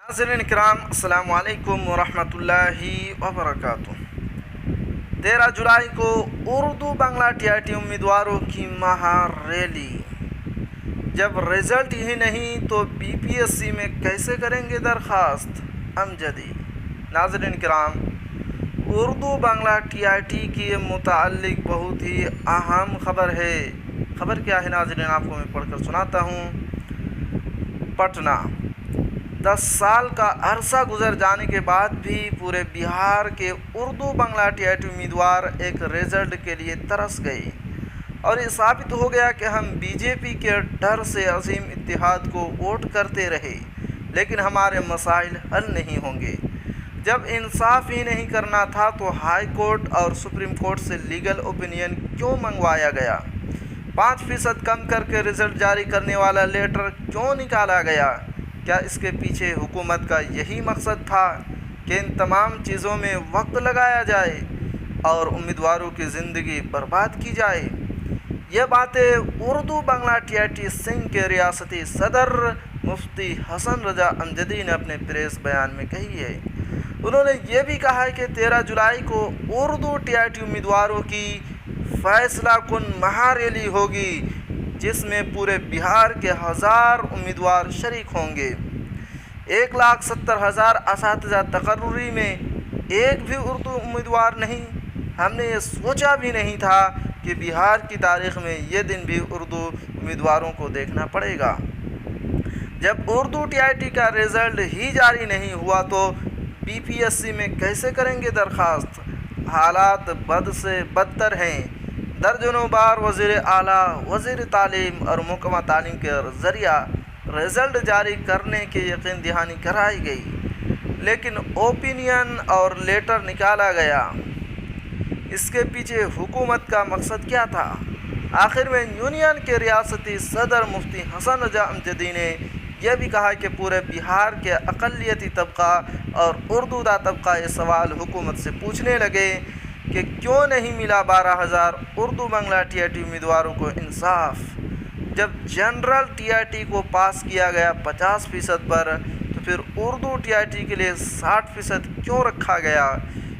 नाज़रीन इकराम, अस्सलाम वालेकुम वरहमतुल्लाहि वबरकातुह। 13 जुलाई को उर्दू बांग्ला टीआईटी उम्मीदवारों की महारैली। जब रिज़ल्ट ही नहीं तो बीपीएससी में कैसे करेंगे दरख्वास्त? अमजदी। नाज़रीन इकराम, उर्दू बांग्ला टीआईटी के मुताल्लिक बहुत ही अहम खबर है। खबर क्या है नाज़रीन, आपको मैं पढ़कर सुनाता हूँ। पटना, 10 साल का अरसा गुजर जाने के बाद भी पूरे बिहार के उर्दू बांग्ला टीआईटी उम्मीदवार एक रिज़ल्ट के लिए तरस गए और ये साबित हो गया कि हम बीजेपी के डर से अजीम इत्तेहाद को वोट करते रहे, लेकिन हमारे मसाइल हल नहीं होंगे। जब इंसाफ ही नहीं करना था तो हाई कोर्ट और सुप्रीम कोर्ट से लीगल ओपिनियन क्यों मंगवाया गया? 5% कम करके रिज़ल्ट जारी करने वाला लेटर क्यों निकाला गया? क्या इसके पीछे हुकूमत का यही मकसद था कि इन तमाम चीज़ों में वक्त लगाया जाए और उम्मीदवारों की ज़िंदगी बर्बाद की जाए? ये बातें उर्दू बांग्ला टीआईटी सिंध के रियासती सदर मुफ्ती हसन रजा अमजदी ने अपने प्रेस बयान में कही है। उन्होंने ये भी कहा है कि 13 जुलाई को उर्दू टीआईटी उम्मीदवारों की फैसला कुन महारैली होगी, जिसमें पूरे बिहार के 1000 उम्मीदवार शरीक होंगे। 1,70,000 असातिज़ा तकर्रुरी में एक भी उर्दू उम्मीदवार नहीं। हमने ये सोचा भी नहीं था कि बिहार की तारीख़ में ये दिन भी उर्दू उम्मीदवारों को देखना पड़ेगा। जब उर्दू टीआईटी का रिज़ल्ट ही जारी नहीं हुआ तो बीपीएससी में कैसे करेंगे दरख्वास्त? हालात बद से बदतर हैं। दर्जनों बार वज़ीर आला, वज़ीर तालीम और महकमा तालीम के ज़रिया रिज़ल्ट जारी करने की यकीन दहानी कराई गई, लेकिन ओपिनियन और लेटर निकाला गया। इसके पीछे हुकूमत का मकसद क्या था? आखिर में यूनियन के रियासती सदर मुफ्ती हसन रजा अमजदी ने यह भी कहा कि पूरे बिहार के अक़लियती तबका और उर्दूदा तबका ये सवाल हुकूमत से पूछने लगे कि क्यों नहीं मिला 12,000 उर्दू बांग्ला टीआईटी उम्मीदवारों को इंसाफ। जब जनरल टीआईटी को पास किया गया 50% पर, तो फिर उर्दू टीआईटी के लिए 60% क्यों रखा गया?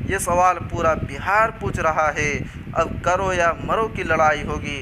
ये सवाल पूरा बिहार पूछ रहा है। अब करो या मरो की लड़ाई होगी।